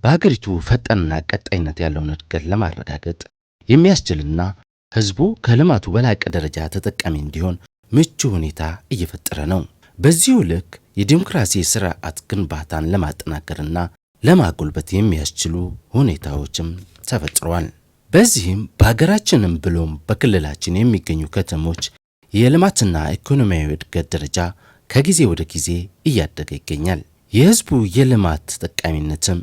በሀገሪቱ ፈጣንና ቀጣይነት ያለውን እድገት ለማረጋገጥ የሚያስችልና ህዝቡ ከልማቱ በላቀ ደረጃ ተጠቃሚ እንዲሆን ምቹ ሁኔታ እየፈጠረ ነው። በዚሁ ልክ የዲሞክራሲ ስርዓት ግንባታን ለማጠናከርና ለማጎልበት የሚያስችሉ ሁኔታዎችም ተፈጥረዋል። በዚህም በሀገራችንም ብሎም በክልላችን የሚገኙ ከተሞች የልማትና ኢኮኖሚያዊ እድገት ደረጃ ከጊዜ ወደ ጊዜ እያደገ ይገኛል። የህዝቡ የልማት ተጠቃሚነትም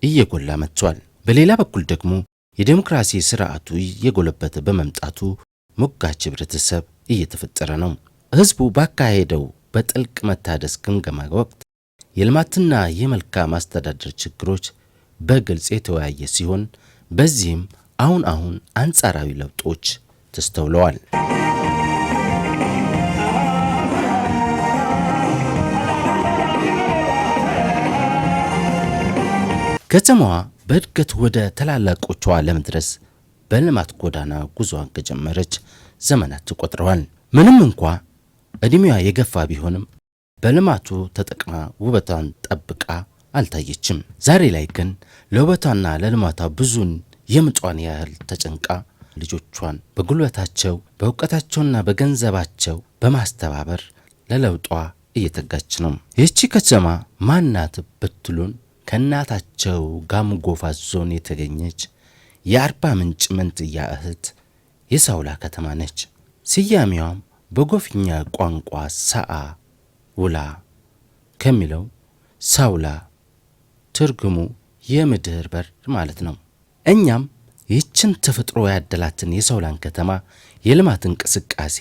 እየጎላ መጥቷል። በሌላ በኩል ደግሞ የዲሞክራሲ ስርዓቱ እየጎለበተ በመምጣቱ ሞጋች ህብረተሰብ እየተፈጠረ ነው። ህዝቡ ባካሄደው በጥልቅ መታደስ ግምገማ ወቅት የልማትና የመልካም አስተዳደር ችግሮች በግልጽ የተወያየ ሲሆን በዚህም አሁን አንጻራዊ ለውጦች ተስተውለዋል። ከተማዋ በእድገት ወደ ተላላቆቿ ለመድረስ በልማት ጎዳና ጉዞዋን ከጀመረች ዘመናት ተቆጥረዋል። ምንም እንኳ እድሜዋ የገፋ ቢሆንም በልማቱ ተጠቅማ ውበቷን ጠብቃ አልታየችም። ዛሬ ላይ ግን ለውበቷና ለልማቷ ብዙን የምጧን ያህል ተጨንቃ ልጆቿን በጉልበታቸው በእውቀታቸውና በገንዘባቸው በማስተባበር ለለውጧ እየተጋች ነው። ይህቺ ከተማ ማናት ብትሉን ከእናታቸው ጋሞ ጎፋ ዞን የተገኘች የአርባ ምንጭ መንትያ እህት የሳውላ ከተማ ነች። ስያሜዋም በጎፍኛ ቋንቋ ሳአ ውላ ከሚለው ሳውላ ትርጉሙ የምድር በር ማለት ነው። እኛም ይህችን ተፈጥሮ ያደላትን የሳውላን ከተማ የልማት እንቅስቃሴ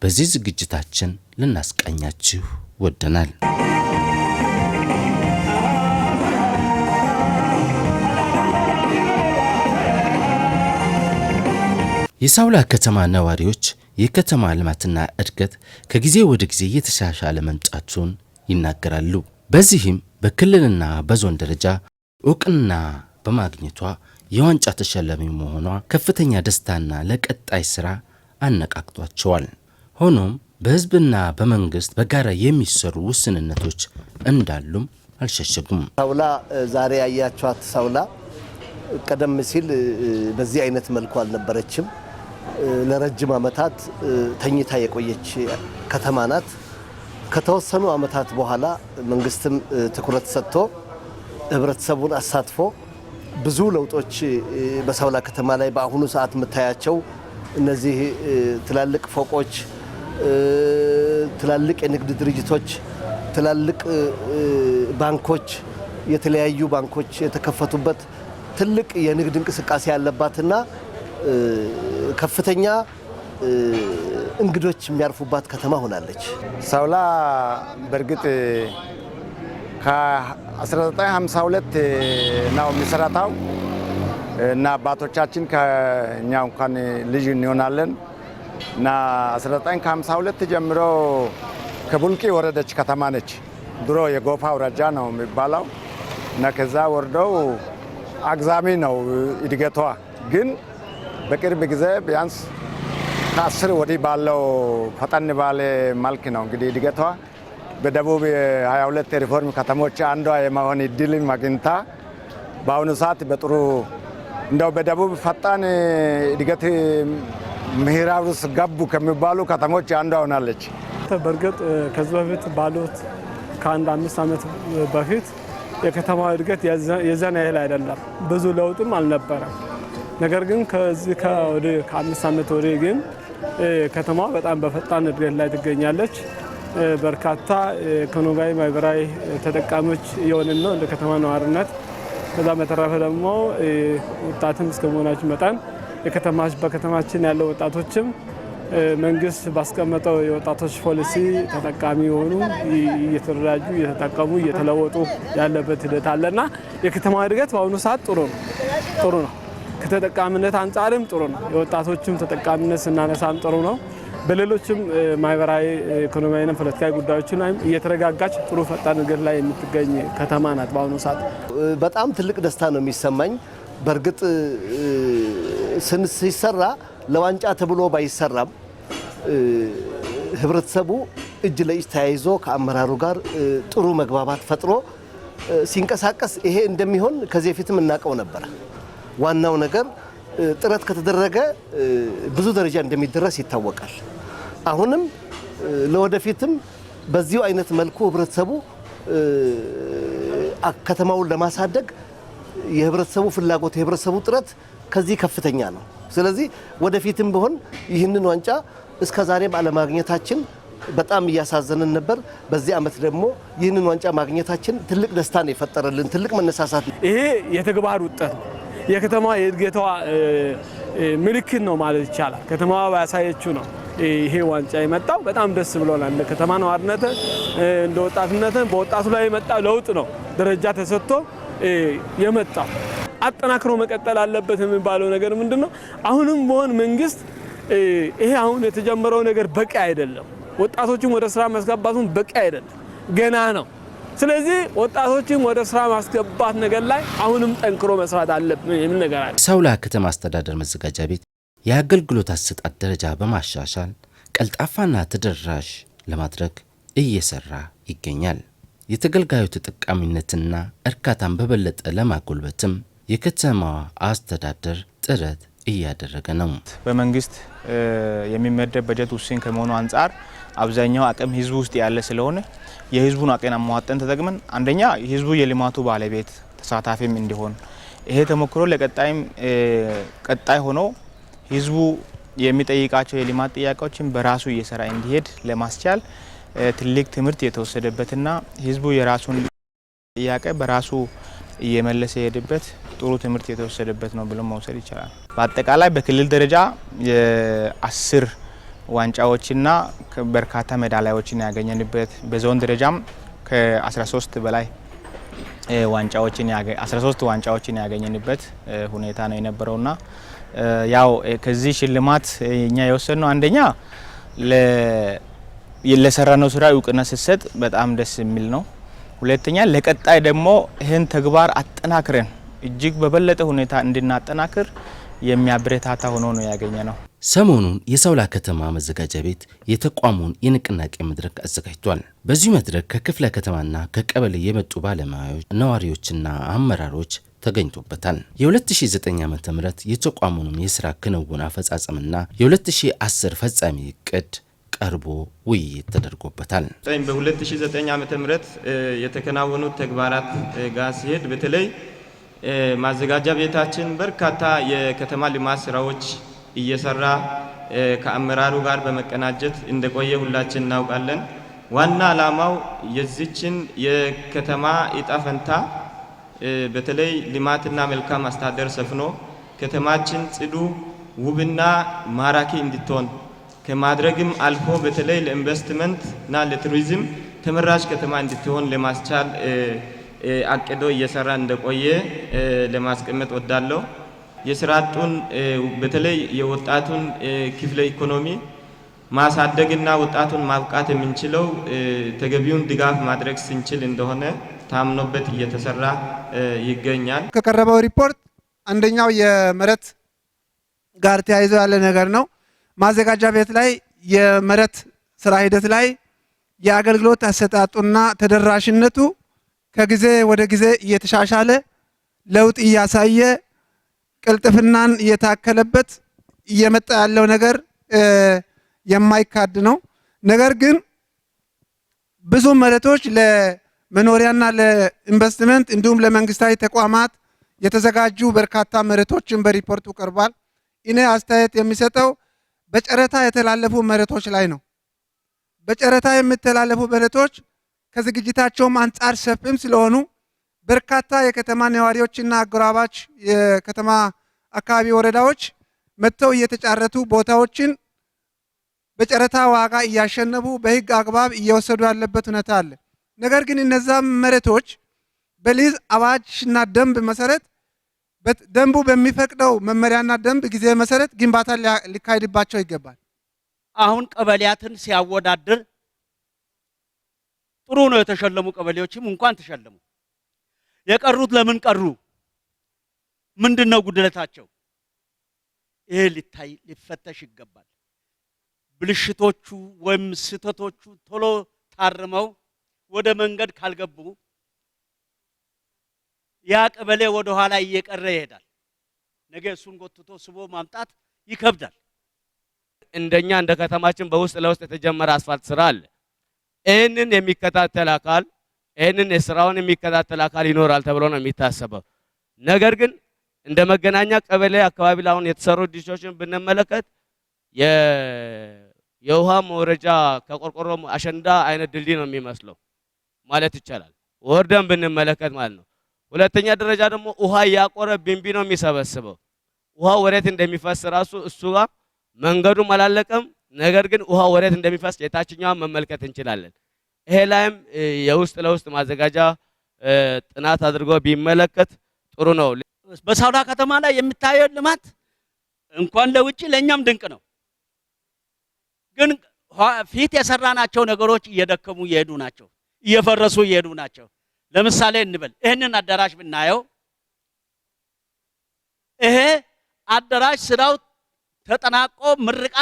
በዚህ ዝግጅታችን ልናስቃኛችሁ ወደናል። የሳውላ ከተማ ነዋሪዎች የከተማ ልማትና እድገት ከጊዜ ወደ ጊዜ እየተሻሻለ መምጣቱን ይናገራሉ። በዚህም በክልልና በዞን ደረጃ እውቅና በማግኘቷ የዋንጫ ተሸላሚ መሆኗ ከፍተኛ ደስታና ለቀጣይ ስራ አነቃቅቷቸዋል። ሆኖም በህዝብና በመንግስት በጋራ የሚሰሩ ውስንነቶች እንዳሉም አልሸሸጉም። ሳውላ ዛሬ ያያችኋት ሳውላ ቀደም ሲል በዚህ አይነት መልኩ አልነበረችም። ለረጅም ዓመታት ተኝታ የቆየች ከተማ ናት። ከተወሰኑ ዓመታት በኋላ መንግስትም ትኩረት ሰጥቶ ህብረተሰቡን አሳትፎ ብዙ ለውጦች በሳውላ ከተማ ላይ በአሁኑ ሰዓት የምታያቸው እነዚህ ትላልቅ ፎቆች፣ ትላልቅ የንግድ ድርጅቶች፣ ትላልቅ ባንኮች፣ የተለያዩ ባንኮች የተከፈቱበት ትልቅ የንግድ እንቅስቃሴ ያለባትና ከፍተኛ እንግዶች የሚያርፉባት ከተማ ሆናለች። ሳውላ በእርግጥ ከ1952 ነው የሚሰራታው እና አባቶቻችን ከኛ እንኳን ልጅ እንሆናለን እና 1952 ጀምሮ ከቡልቂ ወረደች ከተማ ነች። ድሮ የጎፋ ወረዳ ነው የሚባለው እና ከዛ ወርደው አግዛሚ ነው እድገቷ። ግን በቅርብ ጊዜ ቢያንስ ከ10 ወዲህ ባለው ፈጠን ባለ መልክ ነው እንግዲህ እድገቷ። በደቡብ 22 ሪፎርም ከተሞች አንዷ የመሆን እድል አግኝታ በአሁኑ ሰዓት በጥሩ እንደው በደቡብ ፈጣን እድገት ምዕራፍ ውስጥ ገቡ ከሚባሉ ከተሞች አንዷ ሆናለች። በእርግጥ ከዚህ በፊት ባሉት ከአንድ 5 ዓመት በፊት የከተማ እድገት የዛን ያህል አይደለም፣ ብዙ ለውጥም አልነበረም። ነገር ግን ከዚህ ከ5 ዓመት ወዲህ ግን ከተማዋ በጣም በፈጣን እድገት ላይ ትገኛለች። በርካታ ኢኮኖሚያዊ፣ ማህበራዊ ተጠቃሚዎች እየሆንን ነው እንደ ከተማ ነዋሪነት። ከዛ በተረፈ ደግሞ ወጣትም እስከመሆናችን መጠን በከተማችን ያለው ወጣቶችም መንግስት ባስቀመጠው የወጣቶች ፖሊሲ ተጠቃሚ የሆኑ እየተደራጁ እየተጠቀሙ እየተለወጡ ያለበት ሂደት አለና የከተማ እድገት በአሁኑ ሰዓት ጥሩ ነው። ከተጠቃሚነት አንጻርም ጥሩ ነው። የወጣቶችም ተጠቃሚነት ስናነሳም ጥሩ ነው። በሌሎችም ማህበራዊ፣ ኢኮኖሚያዊና ፖለቲካዊ ጉዳዮች ላይ እየተረጋጋች ጥሩ ፈጣን እድገት ላይ የምትገኝ ከተማ ናት። በአሁኑ ሰዓት በጣም ትልቅ ደስታ ነው የሚሰማኝ። በእርግጥ ሲሰራ ለዋንጫ ተብሎ ባይሰራም ህብረተሰቡ እጅ ለእጅ ተያይዞ ከአመራሩ ጋር ጥሩ መግባባት ፈጥሮ ሲንቀሳቀስ ይሄ እንደሚሆን ከዚህ በፊትም እናውቀው ነበር። ዋናው ነገር ጥረት ከተደረገ ብዙ ደረጃ እንደሚደረስ ይታወቃል። አሁንም ለወደፊትም በዚሁ አይነት መልኩ ህብረተሰቡ ከተማውን ለማሳደግ የህብረተሰቡ ፍላጎት የህብረተሰቡ ጥረት ከዚህ ከፍተኛ ነው። ስለዚህ ወደፊትም ቢሆን ይህንን ዋንጫ እስከዛሬም አለማግኘታችን በጣም እያሳዘነን ነበር። በዚህ አመት ደግሞ ይህንን ዋንጫ ማግኘታችን ትልቅ ደስታን የፈጠረልን ትልቅ መነሳሳት ነው። ይሄ የተግባር ውጤት ነው። የከተማ የእድገቷ ምልክት ነው ማለት ይቻላል። ከተማዋ ባሳየችው ነው ይሄ ዋንጫ የመጣው። በጣም ደስ ብሎናል። እንደ ከተማ ነዋሪነት እንደ ወጣትነት በወጣቱ ላይ የመጣ ለውጥ ነው ደረጃ ተሰጥቶ የመጣው። አጠናክሮ መቀጠል አለበት የሚባለው ነገር ምንድነው? አሁንም ቢሆን መንግስት ይሄ አሁን የተጀመረው ነገር በቂ አይደለም። ወጣቶችን ወደ ስራ ማስገባቱን በቂ አይደለም፣ ገና ነው። ስለዚህ ወጣቶችን ወደ ስራ ማስገባት ነገር ላይ አሁንም ጠንክሮ መስራት አለብን የሚል ነገር አለ። ሳውላ ከተማ አስተዳደር መዘጋጃ ቤት የአገልግሎት አሰጣጥ ደረጃ በማሻሻል ቀልጣፋና ተደራሽ ለማድረግ እየሰራ ይገኛል። የተገልጋዩ ተጠቃሚነትና እርካታን በበለጠ ለማጎልበትም የከተማዋ አስተዳደር ጥረት እያደረገ ነው። በመንግስት የሚመደብ በጀት ውስን ከመሆኑ አንጻር አብዛኛው አቅም ህዝቡ ውስጥ ያለ ስለሆነ የህዝቡን አቅም አሟጠን ተጠቅመን አንደኛ ህዝቡ የልማቱ ባለቤት ተሳታፊም እንዲሆን ይሄ ተሞክሮ ለቀጣይም ቀጣይ ሆኖ ህዝቡ የሚጠይቃቸው የልማት ጥያቄዎችን በራሱ እየሰራ እንዲሄድ ለማስቻል ትልቅ ትምህርት የተወሰደበትና ህዝቡ የራሱን ጥያቄ በራሱ እየመለሰ የሄደበት ጥሩ ትምህርት የተወሰደበት ነው ብሎ መውሰድ ይቻላል። በአጠቃላይ በክልል ደረጃ የ10 ዋንጫዎችና በርካታ ሜዳሊያዎችን ያገኘንበት በዞን ደረጃም ከ13 በላይ 13 ዋንጫዎችን ያገኘንበት ሁኔታ ነው የነበረውና ያው ከዚህ ሽልማት እኛ የወሰድነው አንደኛ ለሰራነው ስራ እውቅና ሲሰጥ በጣም ደስ የሚል ነው። ሁለተኛ ለቀጣይ ደግሞ ይህን ተግባር አጠናክረን እጅግ በበለጠ ሁኔታ እንድናጠናክር የሚያበረታታ ሆኖ ነው ያገኘነው። ሰሞኑን የሳውላ ከተማ መዘጋጃ ቤት የተቋሙን የንቅናቄ መድረክ አዘጋጅቷል። በዚህ መድረክ ከክፍለ ከተማና ከቀበሌ የመጡ ባለሙያዎች፣ ነዋሪዎችና አመራሮች ተገኝቶበታል። የ2009 ዓ.ም የተቋሙንም የስራ ክንውን አፈጻጸምና የ2010 ፈጻሚ እቅድ ቀርቦ ውይይት ተደርጎበታል። በ2009 ዓ.ም የተከናወኑት ተግባራት ጋር ሲሄድ በተለይ ማዘጋጃ ቤታችን በርካታ የከተማ ልማት ስራዎች እየሰራ ከአመራሩ ጋር በመቀናጀት እንደቆየ ሁላችን እናውቃለን። ዋና ዓላማው የዚችን የከተማ ዕጣ ፈንታ በተለይ ልማትና መልካም አስተዳደር ሰፍኖ ከተማችን ጽዱ፣ ውብና ማራኪ እንድትሆን ከማድረግም አልፎ በተለይ ለኢንቨስትመንትና ለቱሪዝም ተመራጭ ከተማ እንድትሆን ለማስቻል አቅዶ እየሰራ እንደቆየ ለማስቀመጥ ወዳለው የስራ አጡን በተለይ የወጣቱን ክፍለ ኢኮኖሚ ማሳደግና ወጣቱን ማብቃት የምንችለው ተገቢውን ድጋፍ ማድረግ ስንችል እንደሆነ ታምኖበት እየተሰራ ይገኛል። ከቀረበው ሪፖርት አንደኛው የመሬት ጋር ተያይዞ ያለ ነገር ነው። ማዘጋጃ ቤት ላይ የመሬት ስራ ሂደት ላይ የአገልግሎት አሰጣጡና ተደራሽነቱ ከጊዜ ወደ ጊዜ እየተሻሻለ ለውጥ እያሳየ ቅልጥፍናን እየታከለበት እየመጣ ያለው ነገር የማይካድ ነው። ነገር ግን ብዙ መሬቶች ለመኖሪያና ለኢንቨስትመንት እንዲሁም ለመንግስታዊ ተቋማት የተዘጋጁ በርካታ መሬቶችን በሪፖርቱ ቀርቧል። እኔ አስተያየት የሚሰጠው በጨረታ የተላለፉ መሬቶች ላይ ነው። በጨረታ የሚተላለፉ መሬቶች ከዝግጅታቸውም አንጻር ሰፊም ስለሆኑ በርካታ የከተማ ነዋሪዎችና አጎራባች የከተማ አካባቢ ወረዳዎች መጥተው እየተጫረቱ ቦታዎችን በጨረታ ዋጋ እያሸነፉ በህግ አግባብ እየወሰዱ ያለበት ሁኔታ አለ። ነገር ግን እነዛ መሬቶች በሊዝ አዋጅና ደንብ መሰረት ደንቡ በሚፈቅደው መመሪያና ደንብ ጊዜ መሰረት ግንባታ ሊካሄድባቸው ይገባል። አሁን ቀበሌያትን ሲያወዳድር ጥሩ ነው። የተሸለሙ ቀበሌዎችም እንኳን ተሸለሙ። የቀሩት ለምን ቀሩ? ምንድነው ጉድለታቸው? ይሄ ሊታይ ሊፈተሽ ይገባል። ብልሽቶቹ ወይም ስህተቶቹ ቶሎ ታርመው ወደ መንገድ ካልገቡ ያ ቀበሌ ወደ ኋላ እየቀረ ይሄዳል። ነገ እሱን ጎትቶ ስቦ ማምጣት ይከብዳል። እንደኛ እንደ ከተማችን በውስጥ ለውስጥ የተጀመረ አስፋልት ስራ አለ። ይህንን የሚከታተል አካል ይህንን የስራውን የሚከታተል አካል ይኖራል ተብሎ ነው የሚታሰበው። ነገር ግን እንደ መገናኛ ቀበሌ አካባቢ ላይ አሁን የተሰሩ ዲሾችን ብንመለከት የውሃ መውረጃ ከቆርቆሮ አሸንዳ አይነት ድልድይ ነው የሚመስለው ማለት ይቻላል። ወርደን ብንመለከት ማለት ነው። ሁለተኛ ደረጃ ደግሞ ውሃ ያቆረ ቢንቢ ነው የሚሰበስበው። ውሃ ወሬት እንደሚፈስ ራሱ እሱ ጋር መንገዱ አላለቀም። ነገር ግን ውሃ ወሬት እንደሚፈስ የታችኛውን መመልከት እንችላለን። ይሄ ላይም የውስጥ ለውስጥ ማዘጋጃ ጥናት አድርጎ ቢመለከት ጥሩ ነው። በሳውላ ከተማ ላይ የሚታየው ልማት እንኳን ለውጪ ለኛም ድንቅ ነው። ግን ፊት የሰራናቸው ነገሮች እየደከሙ እየሄዱ ናቸው፣ እየፈረሱ እየሄዱ ናቸው። ለምሳሌ እንበል ይሄንን አዳራሽ ብናየው ይሄ አዳራሽ ስራው ተጠናቆ ምርቃ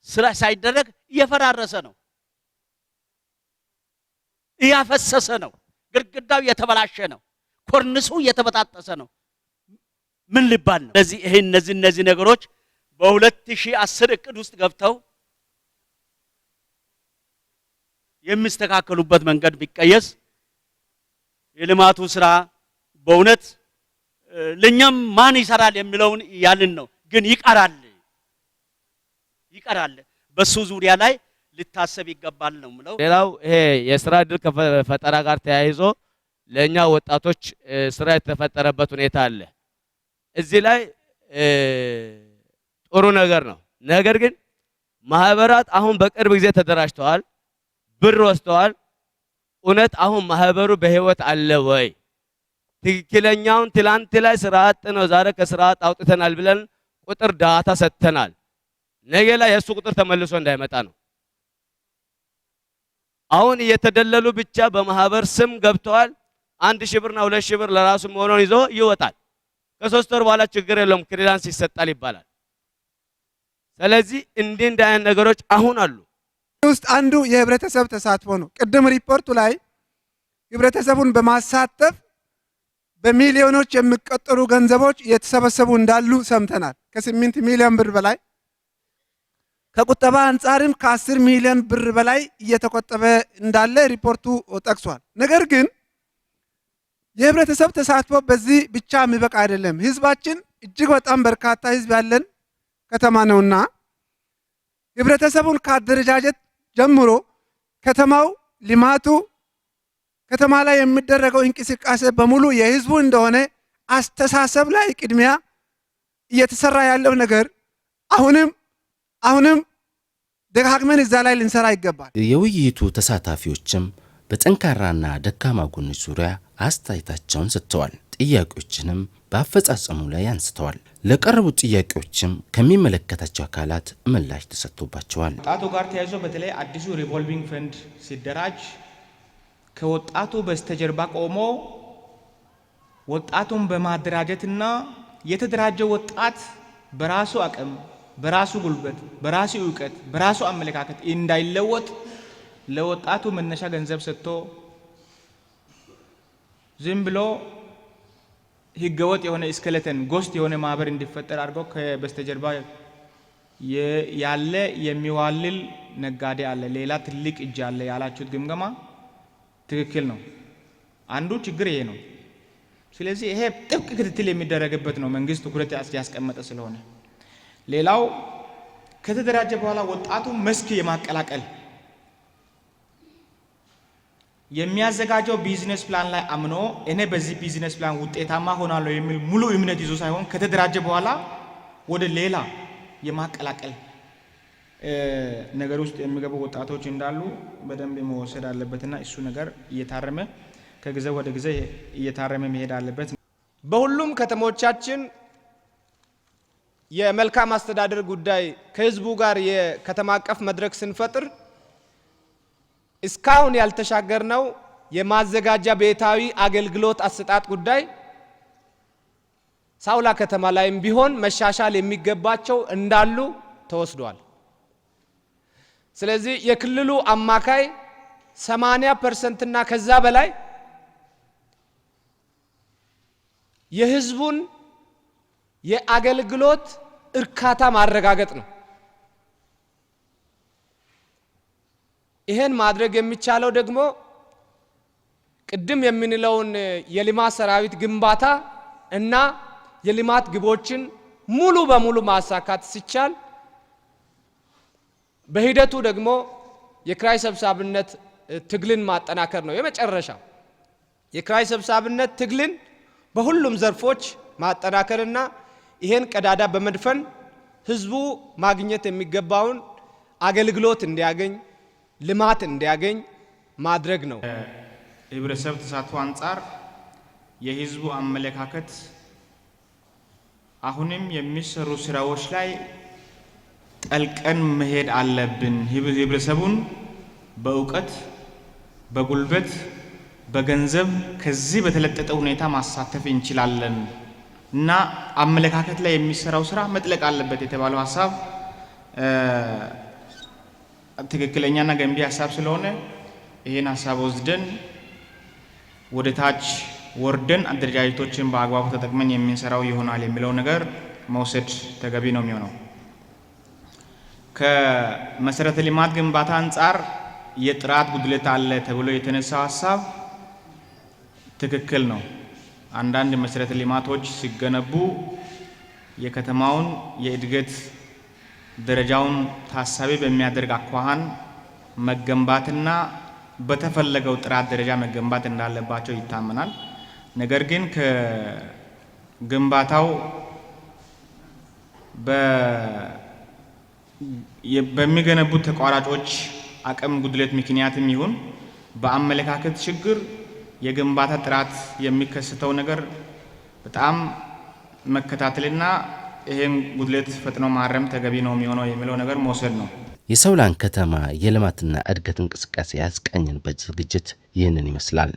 ስራ ሳይደረግ እየፈራረሰ ነው፣ እያፈሰሰ ነው፣ ግድግዳው እየተበላሸ ነው፣ ኮርንሱ እየተበጣጠሰ ነው። ምን ሊባል ነው? ስለዚህ ይሄ እነዚህ ነገሮች በ2010 እቅድ ውስጥ ገብተው የሚስተካከሉበት መንገድ ቢቀየስ የልማቱ ስራ በእውነት ለኛም ማን ይሰራል የሚለውን ያልን ነው። ግን ይቀራል። በሱ ዙሪያ ላይ ሊታሰብ ይገባል ነው ምለው። ሌላው ይሄ የስራ ዕድል ከፈጠራ ጋር ተያይዞ ለኛ ወጣቶች ስራ የተፈጠረበት ሁኔታ አለ። እዚህ ላይ ጥሩ ነገር ነው። ነገር ግን ማህበራት አሁን በቅርብ ጊዜ ተደራጅተዋል፣ ብር ወስደዋል። እውነት አሁን ማህበሩ በህይወት አለ ወይ? ትክክለኛውን ትላንት ላይ ስራ አጥ ነው ዛሬ ከስራ አጥ አውጥተናል ብለን ቁጥር ዳታ ሰጥተናል። ነገ ላይ የሱ ቁጥር ተመልሶ እንዳይመጣ ነው። አሁን እየተደለሉ ብቻ በማህበር ስም ገብተዋል። 1000 ብርና 2000 ብር ለራሱ መሆኑን ይዞ ይወጣል። ከ3 ወር በኋላ ችግር የለውም ክሊራንስ ይሰጣል ይባላል። ስለዚህ እንዲህ አይነት ነገሮች አሁን አሉ። ውስጥ አንዱ የህብረተሰብ ተሳትፎ ነው። ቅድም ሪፖርቱ ላይ ህብረተሰቡን በማሳተፍ በሚሊዮኖች የሚቆጠሩ ገንዘቦች የተሰበሰቡ እንዳሉ ሰምተናል። ከ8 ሚሊዮን ብር በላይ ከቁጠባ አንጻርም ከ10 ሚሊዮን ብር በላይ እየተቆጠበ እንዳለ ሪፖርቱ ጠቅሷል። ነገር ግን የህብረተሰብ ተሳትፎ በዚህ ብቻ የሚበቃ አይደለም። ህዝባችን እጅግ በጣም በርካታ ህዝብ ያለን ከተማ ነውና ህብረተሰቡን ከአደረጃጀት ጀምሮ ከተማው ልማቱ ከተማ ላይ የሚደረገው እንቅስቃሴ በሙሉ የህዝቡ እንደሆነ አስተሳሰብ ላይ ቅድሚያ እየተሰራ ያለው ነገር አሁንም ደጋግመን እዛ ላይ ልንሰራ ይገባል። የውይይቱ ተሳታፊዎችም በጠንካራና ደካማ ጎኖች ዙሪያ አስተያየታቸውን ሰጥተዋል። ጥያቄዎችንም በአፈጻጸሙ ላይ አንስተዋል። ለቀረቡት ጥያቄዎችም ከሚመለከታቸው አካላት ምላሽ ተሰጥቶባቸዋል። ወጣቱ ጋር ተያይዞ በተለይ አዲሱ ሪቮልቪንግ ፈንድ ሲደራጅ ከወጣቱ በስተጀርባ ቆሞ ወጣቱን በማደራጀትና የተደራጀው ወጣት በራሱ አቅም፣ በራሱ ጉልበት፣ በራሱ ዕውቀት፣ በራሱ አመለካከት እንዳይለወጥ ለወጣቱ መነሻ ገንዘብ ሰጥቶ ዝም ብሎ ህገወጥ የሆነ ስኬሌተን ጎስት የሆነ ማህበር እንዲፈጠር አድርገው ከበስተጀርባ ያለ የሚዋልል ነጋዴ አለ፣ ሌላ ትልቅ እጅ አለ ያላችሁት ግምገማ ትክክል ነው። አንዱ ችግር ይሄ ነው። ስለዚህ ይሄ ጥብቅ ክትትል የሚደረግበት ነው፣ መንግስት ትኩረት ያስቀመጠ ስለሆነ። ሌላው ከተደራጀ በኋላ ወጣቱ መስክ የማቀላቀል የሚያዘጋጀው ቢዝነስ ፕላን ላይ አምኖ እኔ በዚህ ቢዝነስ ፕላን ውጤታማ ሆናለሁ የሚል ሙሉ እምነት ይዞ ሳይሆን ከተደራጀ በኋላ ወደ ሌላ የማቀላቀል ነገር ውስጥ የሚገቡ ወጣቶች እንዳሉ በደንብ መወሰድ አለበትና እሱ ነገር እየታረመ ከጊዜ ወደ ጊዜ እየታረመ መሄድ አለበት። በሁሉም ከተሞቻችን የመልካም አስተዳደር ጉዳይ ከህዝቡ ጋር የከተማ አቀፍ መድረክ ስንፈጥር እስካሁን ያልተሻገርነው የማዘጋጃ ቤታዊ አገልግሎት አሰጣጥ ጉዳይ ሳውላ ከተማ ላይም ቢሆን መሻሻል የሚገባቸው እንዳሉ ተወስዷል። ስለዚህ የክልሉ አማካይ 80% እና ከዛ በላይ የህዝቡን የአገልግሎት እርካታ ማረጋገጥ ነው። ይሄን ማድረግ የሚቻለው ደግሞ ቅድም የምንለውን የልማት ሰራዊት ግንባታ እና የልማት ግቦችን ሙሉ በሙሉ ማሳካት ሲቻል በሂደቱ ደግሞ የክራይ ሰብሳቢነት ትግልን ማጠናከር ነው። የመጨረሻ የክራይ ሰብሳቢነት ትግልን በሁሉም ዘርፎች ማጠናከርና ይሄን ቀዳዳ በመድፈን ህዝቡ ማግኘት የሚገባውን አገልግሎት እንዲያገኝ፣ ልማት እንዲያገኝ ማድረግ ነው። ህብረተሰብ ተሳትፎ አንጻር የህዝቡ አመለካከት አሁንም የሚሰሩ ስራዎች ላይ ጠልቀን መሄድ አለብን። ህብረተሰቡን በእውቀት፣ በጉልበት፣ በገንዘብ ከዚህ በተለጠጠ ሁኔታ ማሳተፍ እንችላለን እና አመለካከት ላይ የሚሰራው ስራ መጥለቅ አለበት የተባለው ሀሳብ ትክክለኛና ገንቢ ሀሳብ ስለሆነ ይሄን ሀሳብ ወስደን ወደ ታች ወርደን አደረጃጀቶችን በአግባቡ ተጠቅመን የምንሰራው ይሆናል የሚለው ነገር መውሰድ ተገቢ ነው የሚሆነው። ከመሰረተ ልማት ግንባታ አንጻር የጥራት ጉድለት አለ ተብሎ የተነሳው ሀሳብ ትክክል ነው። አንዳንድ መሰረተ ልማቶች ሲገነቡ የከተማውን የእድገት ደረጃውን ታሳቢ በሚያደርግ አኳኋን መገንባትና በተፈለገው ጥራት ደረጃ መገንባት እንዳለባቸው ይታመናል። ነገር ግን ከግንባታው በሚገነቡት ተቋራጮች አቅም ጉድለት ምክንያትም ይሁን በአመለካከት ችግር የግንባታ ጥራት የሚከሰተው ነገር በጣም መከታተልና ይሄን ጉድለት ፈጥኖ ማረም ተገቢ ነው የሚሆነው የሚለው ነገር መውሰድ ነው። የሰውላን ከተማ የልማትና እድገት እንቅስቃሴ ያስቃኘንበት ዝግጅት ይህንን ይመስላል።